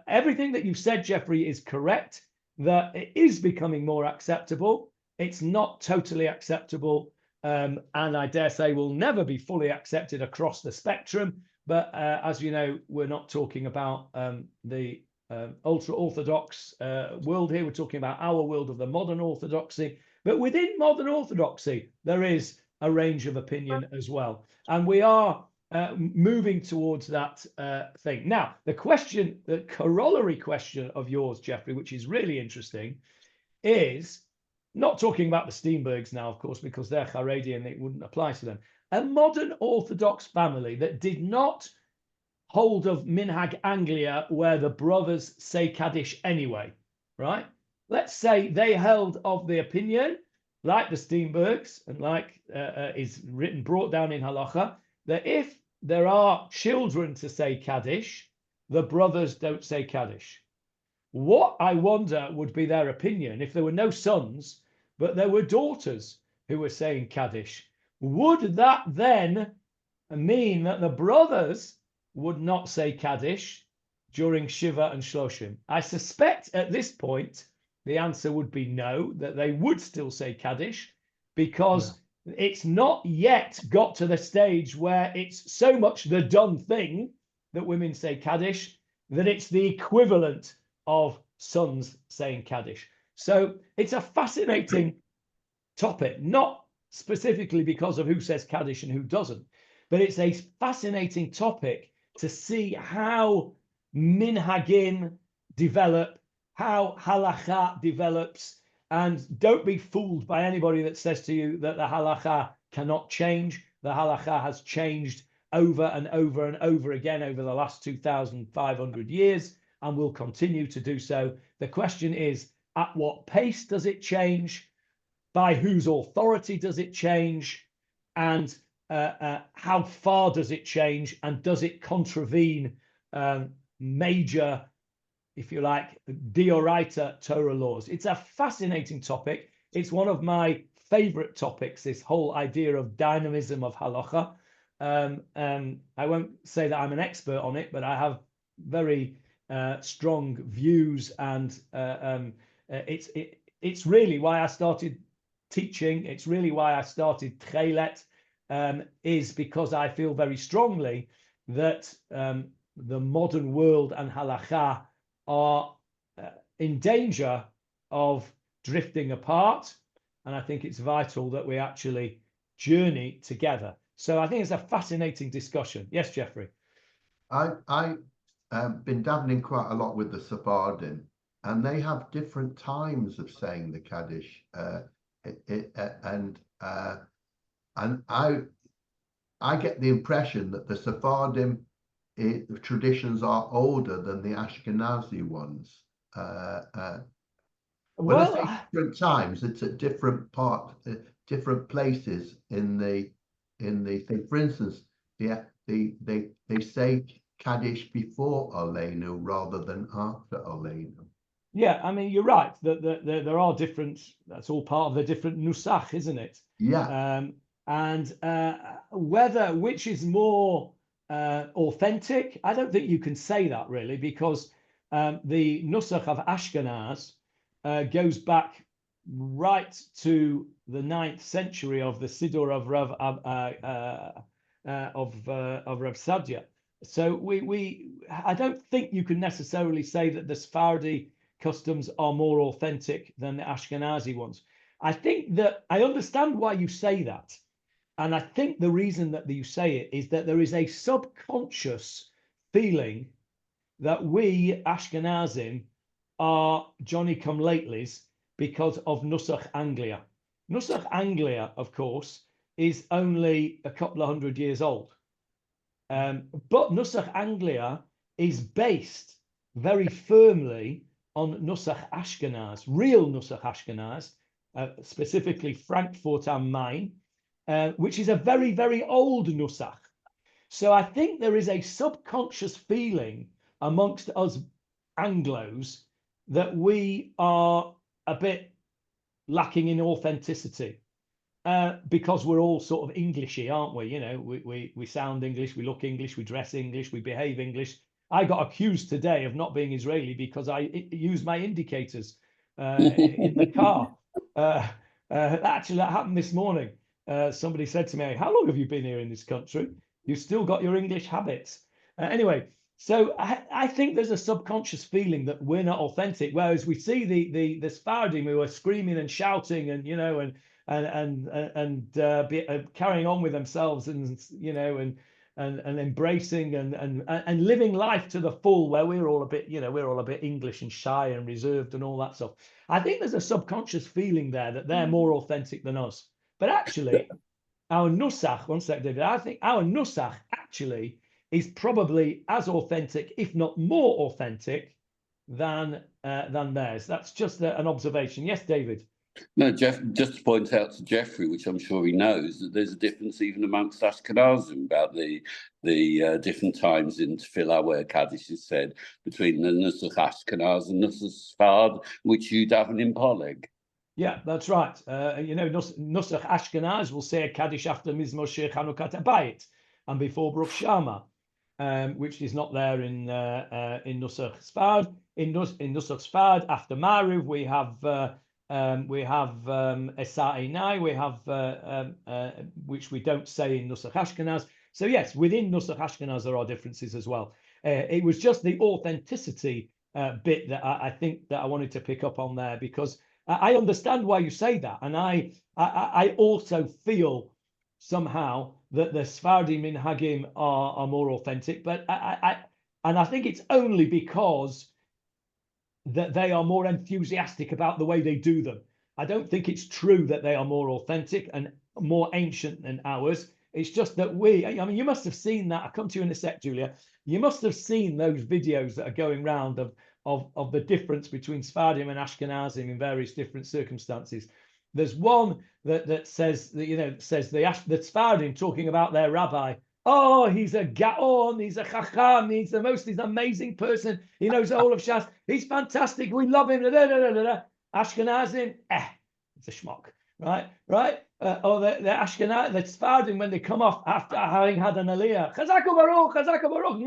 Everything that you've said, Jeffrey, is correct, that it is becoming more acceptable. It's not totally acceptable, and I dare say will never be fully accepted across the spectrum. But as you know, we're not talking about the ultra-Orthodox world here. We're talking about our world of the modern Orthodoxy. But within modern Orthodoxy, there is a range of opinion as well. And we are moving towards that thing. Now, the corollary question of yours, Jeffrey, which is really interesting, is not talking about the Steenbergs now, of course, because they're Haredi and it wouldn't apply to them. A modern Orthodox family that did not hold of Minhag Anglia, where the brothers say Kaddish anyway, right? Let's say they held of the opinion, like the Steenbergs, and like is brought down in Halacha, that if there are children to say Kaddish, the brothers don't say Kaddish. What I wonder would be their opinion if there were no sons, but there were daughters who were saying Kaddish. Would that then mean that the brothers would not say Kaddish during Shiva and Shloshim? I suspect at this point, the answer would be no, that they would still say Kaddish, because it's not yet got to the stage where it's so much the done thing that women say Kaddish, that it's the equivalent of sons saying Kaddish. So it's a fascinating topic, not specifically because of who says Kaddish and who doesn't, but it's a fascinating topic to see how minhagim develop, how halacha develops. And don't be fooled by anybody that says to you that the halacha cannot change. The halacha has changed over and over and over again over the last 2,500 years and will continue to do so. The question is, at what pace does it change? By whose authority does it change? And how far does it change? And does it contravene major, if you like, deoraita Torah laws? It's a fascinating topic. It's one of my favorite topics, this whole idea of dynamism of halacha. I won't say that I'm an expert on it, but I have very strong views, and it's really why I started teaching. It's really why I started Tchelet, is because I feel very strongly that the modern world and halacha are in danger of drifting apart, and I think it's vital that we actually journey together. So I think it's a fascinating discussion. Yes, Jeffrey. I've been dabbling quite a lot with the Sefardim, and they have different times of saying the Kaddish, and I get the impression that the Sephardim traditions are older than the Ashkenazi ones. When I say different times, it's at different different places in the thing. For instance, they say Kaddish before Aleinu rather than after Aleinu. Yeah, I mean, you're right. There are different. That's all part of the different nusach, isn't it? Yeah. And which is more authentic, I don't think you can say that really, because the nusach of Ashkenaz goes back right to the 9th century of the Siddur of Rav Sadia. So I don't think you can necessarily say that the Sephardi customs are more authentic than the Ashkenazi ones. I think that I understand why you say that. And I think the reason that you say it is that there is a subconscious feeling that we Ashkenazim are Johnny-come-latelys because of Nusach Anglia. Nusach Anglia, of course, is only a couple of hundred years old. But Nusach Anglia is based very firmly on Nusach Ashkenaz, real Nusach Ashkenaz, specifically Frankfurt am Main, which is a very, very old Nusach. So I think there is a subconscious feeling amongst us Anglos that we are a bit lacking in authenticity. Because we're all sort of Englishy, aren't we? You know, we sound English, we look English, we dress English, we behave English. I got accused today of not being Israeli because I used my indicators in the car. Actually, that happened this morning. Somebody said to me, "How long have you been here in this country? You've still got your English habits." Anyway, so I think there's a subconscious feeling that we're not authentic, whereas we see the Sephardim who are screaming and shouting and, you know, and carrying on with themselves, and you know, and embracing and living life to the full, where we're all a bit, you know, we're all a bit English and shy and reserved and all that stuff. I think there's a subconscious feeling there that they're more authentic than us. But actually, our nusach, one sec, David, I think our nusach actually is probably as authentic, if not more authentic, than theirs. That's just an observation. Yes, David. No, Jeff, just to point out to Jeffrey, which I'm sure he knows, that there's a difference even amongst Ashkenazim about the different times in Tefillah where Kaddish is said between the Nusach Ashkenaz and Nusach Sfard, which you daven in Poleg. Yeah, that's right. You know, Nusach Ashkenaz will say a Kaddish after Mizmor Shir Chanukat Habayit and before Baruch Shama, which is not there in Nusach Sfard. In Nusach Sfard, after Mariv, we have Esa Einai, we have which we don't say in Nusach Ashkenaz. So yes, within Nusach Ashkenaz there are differences as well. It was just the authenticity bit that I think that I wanted to pick up on there, because I understand why you say that, and I also feel somehow that the Sephardi minhagim are more authentic, but I think it's only because that they are more enthusiastic about the way they do them. I don't think it's true that they are more authentic and more ancient than ours. It's just that I mean, you must have seen that. I'll come to you in a sec, Julia. You must have seen those videos that are going round of the difference between Sephardim and Ashkenazim in various different circumstances. There's one that says that, you know, says the Sephardim talking about their rabbi. Oh, he's a gaon, he's a chacham, he's the most amazing person. He knows all of Shas. He's fantastic. We love him. Ashkenazim, it's a schmuck, right? Or the Ashkenaz, the Sephardim, when they come off after having had an aliyah, Chazak u'baruch, Chazak u'baruch,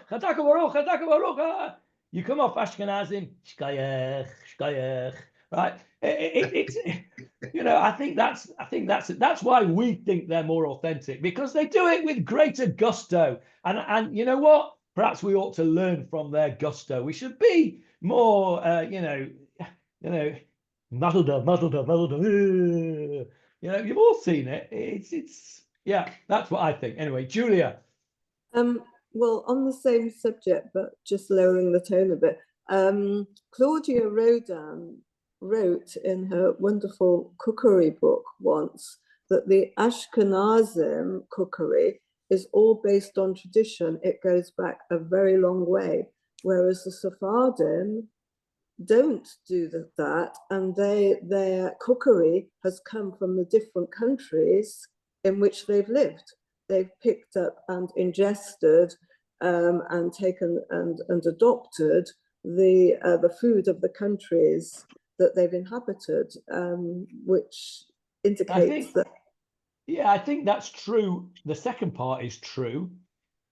Chazak u'baruch, Chazak u'baruch. You come off Ashkenazim, shkayech, shkayech, right? It's you know, I think that's why we think they're more authentic, because they do it with greater gusto. And you know what? Perhaps we ought to learn from their gusto. We should be more, you know, muddled up. You know, you've all seen it. It's yeah, that's what I think. Anyway, Julia. Well, on the same subject, but just lowering the tone a bit. Claudia Rodan wrote in her wonderful cookery book once that the Ashkenazim cookery is all based on tradition. It goes back a very long way, whereas the Sephardim don't do that, and their cookery has come from the different countries in which they've lived. They've picked up and ingested and taken and adopted the food of the countries that they've inhabited, which indicates that. Yeah, I think that's true. The second part is true.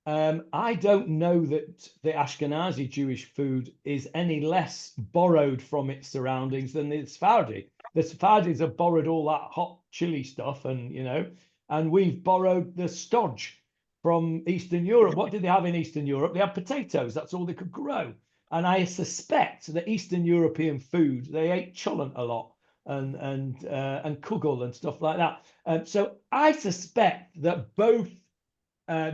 I don't know that the Ashkenazi Jewish food is any less borrowed from its surroundings than the Sephardi. The Sephardis have borrowed all that hot chili stuff, and we've borrowed the stodge from Eastern Europe. What did they have in Eastern Europe? They had potatoes. That's all they could grow. And I suspect that Eastern European food, they ate cholent a lot and kugel and stuff like that. So I suspect that both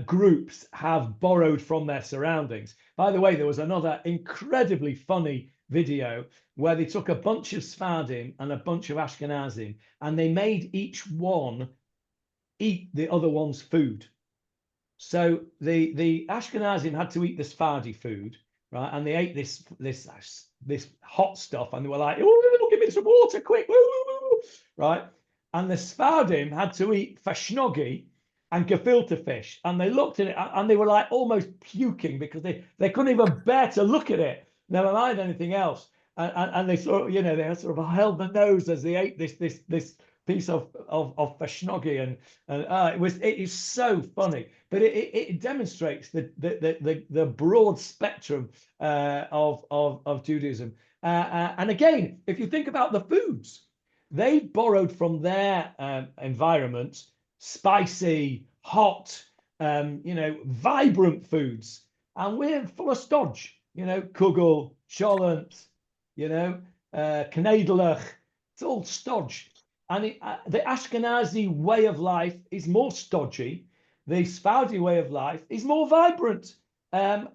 groups have borrowed from their surroundings. By the way, there was another incredibly funny video where they took a bunch of Sephardim and a bunch of Ashkenazim, and they made each one eat the other one's food. So the Ashkenazim had to eat the Sephardi food, right? And they ate this hot stuff, and they were like, "Oh, give me some water, quick!" Right? And the Sephardim had to eat fashnogi and gefilte fish, and they looked at it and they were like almost puking because they couldn't even bear to look at it, never mind anything else. And they sort of, they sort of held the nose as they ate this piece of fashnogi, and it is so funny, but it demonstrates the broad spectrum of Judaism. And again, if you think about the foods, they borrowed from their environment spicy, hot, vibrant foods, and we're full of stodge, kugel, cholent, knedelach. It's all stodge. And the Ashkenazi way of life is more stodgy. The Sephardi way of life is more vibrant. And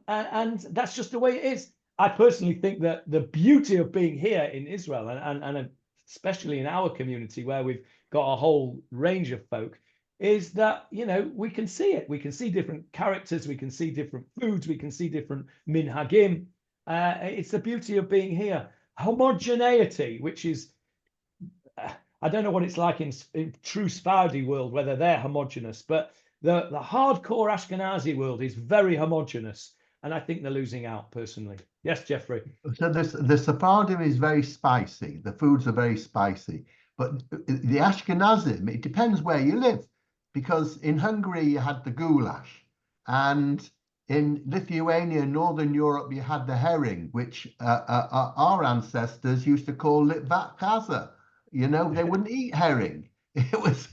that's just the way it is. I personally think that the beauty of being here in Israel, and especially in our community where we've got a whole range of folk, is that, we can see it. We can see different characters. We can see different foods. We can see different minhagim. It's the beauty of being here. Homogeneity, which is, I don't know what it's like in true Sephardi world, whether they're homogenous, but the hardcore Ashkenazi world is very homogenous. And I think they're losing out, personally. Yes, Jeffrey. So the Sephardim is very spicy. The foods are very spicy. But the Ashkenazim, it depends where you live. Because in Hungary, you had the goulash. And in Lithuania, Northern Europe, you had the herring, which our ancestors used to call litvat kaza. They wouldn't eat herring. It was...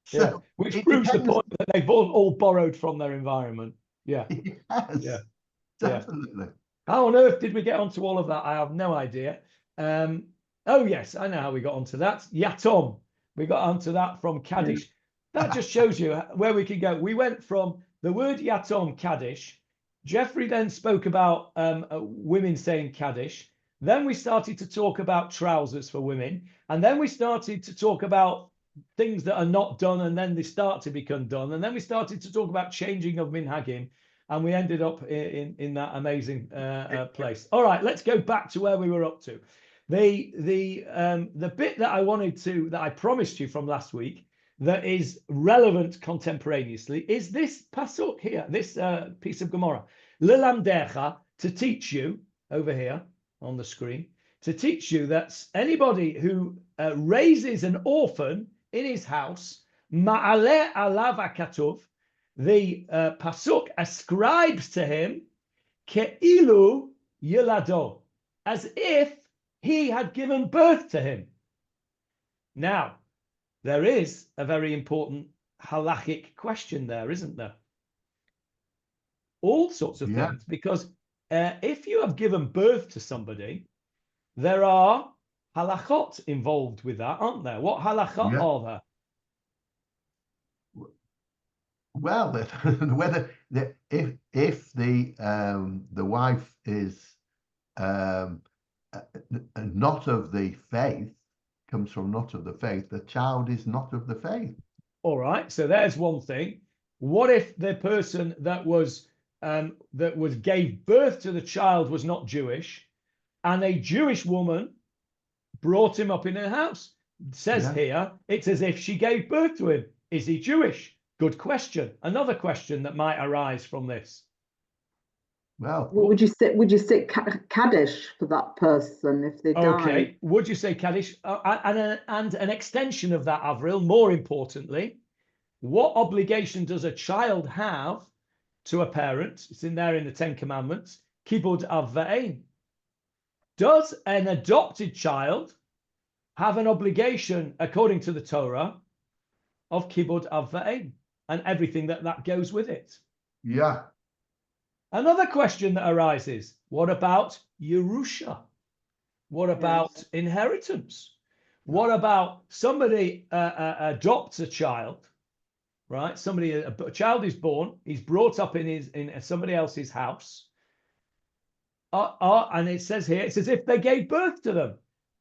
So which proves the point that they've all borrowed from their environment. Yeah. Yes, yeah. definitely. How on earth did we get onto all of that? I have no idea. Oh, yes, I know how we got onto that. Yatom. We got onto that from Kaddish. That just shows you where we can go. We went from the word Yatom, Kaddish. Jeffrey then spoke about women saying Kaddish. Then we started to talk about trousers for women. And then we started to talk about things that are not done, and then they start to become done. And then we started to talk about changing of minhagim. And we ended up in that amazing place. All right, let's go back to where we were up to. The bit that I promised you from last week that is relevant contemporaneously is this pasuk here, this piece of Gemarah. Lilamdecha, to teach you, over here on the screen, to teach you that anybody who raises an orphan in his house, ma'aleh alav hakatuv, the pasuk ascribes to him ke'ilu yilado, as if he had given birth to him. Now, there is a very important halachic question there, isn't there? All sorts of things, because if you have given birth to somebody, there are halachot involved with that, aren't there? What halachot are there? Well, whether if the wife is not of the faith, comes from not of the faith, the child is not of the faith. All right, so there's one thing. What if the person that gave birth to the child was not Jewish, and a Jewish woman brought him up in her house? It says here, it's as if she gave birth to him. Is he Jewish? Good question. Another question that might arise from this. Well, Would you say Kaddish for that person if they die? Okay, would you say Kaddish? And an extension of that, Avril, more importantly, what obligation does a child have to a parent? It's in there in the Ten Commandments. Kibud av v'ein. Does an adopted child have an obligation, according to the Torah, of kibud av v'ein and everything that goes with it? yeah. Another question that arises, what about Yerusha? What about inheritance? What about somebody adopts a child, right? A child is born, he's brought up in somebody else's house. And it says here, it's as if they gave birth to them.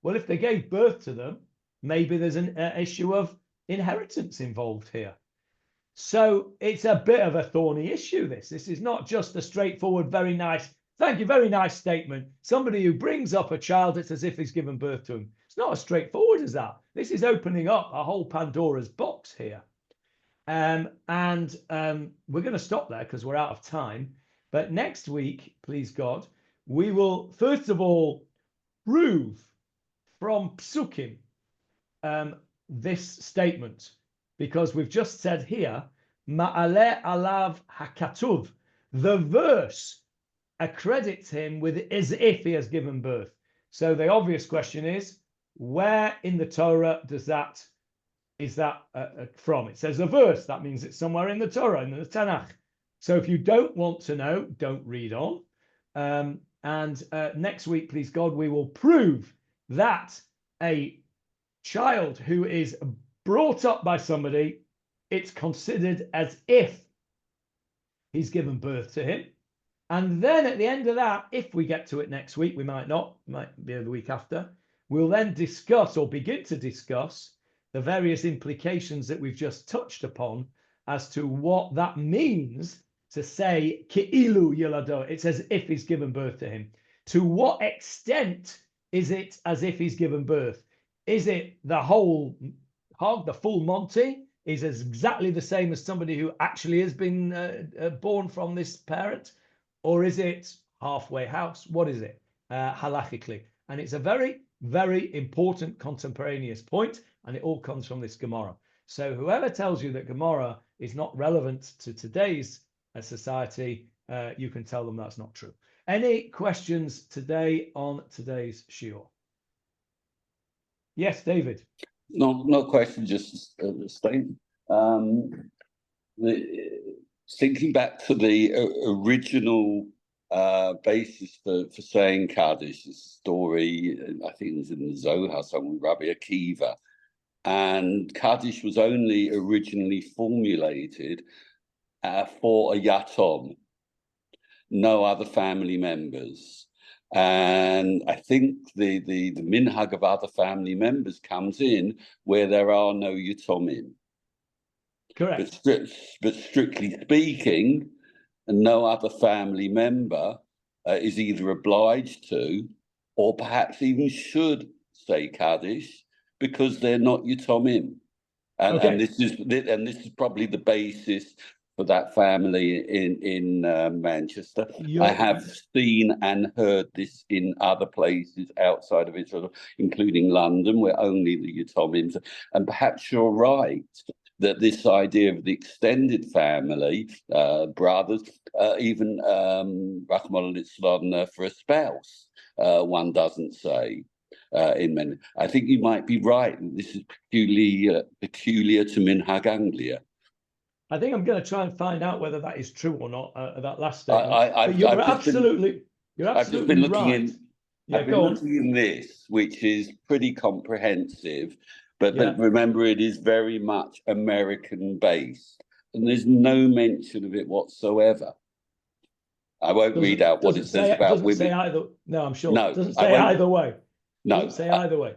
Well, if they gave birth to them, maybe there's an issue of inheritance involved here. So it's a bit of a thorny issue, this. This is not just a straightforward, very nice, thank you, very nice statement. Somebody who brings up a child, it's as if he's given birth to him. It's not as straightforward as that. This is opening up a whole Pandora's box here. We're going to stop there because we're out of time. But next week, please God, we will first of all prove from Psukim this statement, because we've just said here, Ma'aleh alav hakatuv, the verse accredits him with as if he has given birth. So the obvious question is, where in the Torah is that from? It says a verse. That means it's somewhere in the Torah, in the Tanakh. So if you don't want to know, don't read on. Next week, please God, we will prove that a child who is brought up by somebody, it's considered as if he's given birth to him. And then at the end of that, if we get to it next week, we might not, might be the week after, we'll then discuss or begin to discuss the various implications that we've just touched upon as to what that means to say Ki'ilu Yilado. It's as if he's given birth to him. To what extent is it as if he's given birth? Is it the whole hog, the full Monty? Is exactly the same as somebody who actually has been born from this parent? Or is it halfway house? What is it halachically? And it's a very, very important contemporaneous point, and it all comes from this Gemarah. So whoever tells you that Gemarah is not relevant to today's society, you can tell them that's not true. Any questions today on today's shiur? Yes, David. No question, just a statement. Thinking back to the original basis for saying Kaddish, the story, I think it was in the Zohar, somewhere, Rabbi Akiva. And Kaddish was only originally formulated for a yatom, no other family members. And I think the minhag of other family members comes in where there are no yatomim. Correct. But strictly speaking, no other family member is either obliged to or perhaps even should say Kaddish because they're not yatomim. And this is probably the basis for that family in Manchester. I have seen and heard this in other places outside of Israel, including London, where only the Yatomims. And perhaps you're right that this idea of the extended family, brothers, even Rahman al-Islam for a spouse, one doesn't say. In men, I think you might be right. This is peculiar to Minhag Anglia. I think I'm going to try and find out whether that is true or not. That last statement. You're absolutely right. I've been looking in this, which is pretty comprehensive, but remember, it is very much American based, and there's no mention of it whatsoever. I won't read out what it says about women. Say either. No, I'm sure. No, it doesn't say either way. No, doesn't say either way.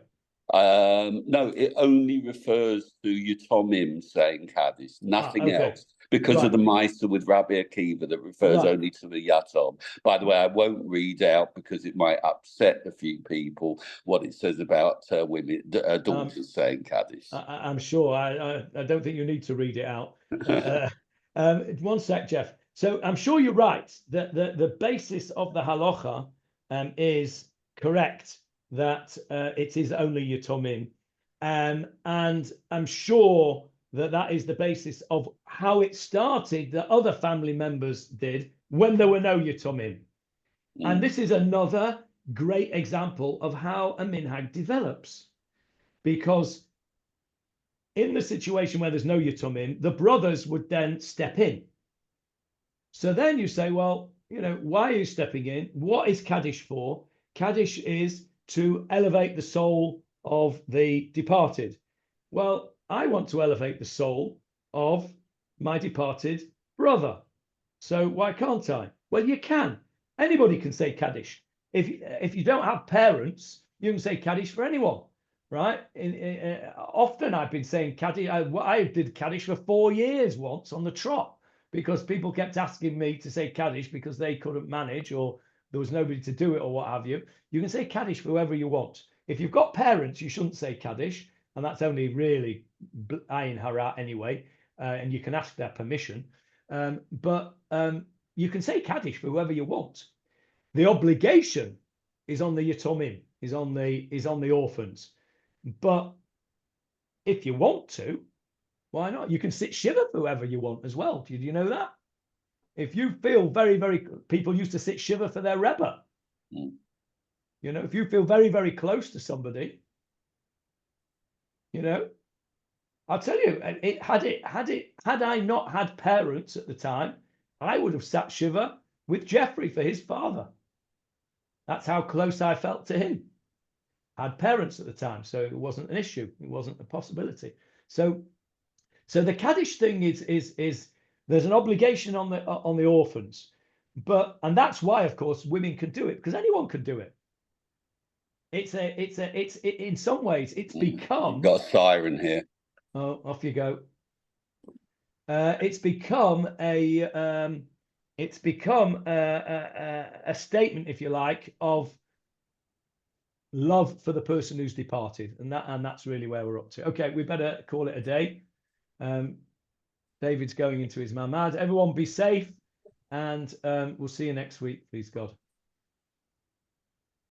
No, it only refers to Yatomim saying Kaddish, nothing else, because of the Maisa with Rabbi Akiva that refers only to the Yatom. By the way, I won't read out because it might upset a few people what it says about women, daughters saying Kaddish. I'm sure. I don't think you need to read it out. One sec, Jeff. So I'm sure you're right that the basis of the halacha is correct, that it is only Yatomim. And I'm sure that is the basis of how it started that other family members did when there were no Yatomim. And this is another great example of how a minhag develops. Because in the situation where there's no Yatomim, the brothers would then step in. So then you say, well, you know, why are you stepping in? What is Kaddish for? Kaddish is to elevate the soul of the departed. Well, I want to elevate the soul of my departed brother. So why can't I? Well, you can. Anybody can say Kaddish. If you don't have parents, you can say Kaddish for anyone, right? Often I've been saying Kaddish. I did Kaddish for 4 years once on the trot, because people kept asking me to say Kaddish because they couldn't manage, or there was nobody to do it, or what have you. You can say Kaddish for whoever you want. If you've got parents, you shouldn't say Kaddish, and that's only really ayin hara anyway, and you can ask their permission. But you can say Kaddish for whoever you want. The obligation is on the Yatomim, is on the orphans. But if you want to, why not? You can sit shiva for whoever you want as well. Do you know that? If you feel very, very, people used to sit shiva for their Rebbe. You know, if you feel very, very close to somebody, you know, I'll tell you, had I not had parents at the time, I would have sat shiva with Jeffrey for his father. That's how close I felt to him. I had parents at the time, so it wasn't an issue. It wasn't a possibility. So the Kaddish thing is there's an obligation on the orphans, and that's why, of course, women can do it, because anyone can do it. It's in some ways it's become. You've got a siren here. Oh, off you go. It's become a statement, if you like, of love for the person who's departed, and that's really where we're up to. Okay, we better call it a day. David's going into his mamad. Everyone be safe, and we'll see you next week, please God.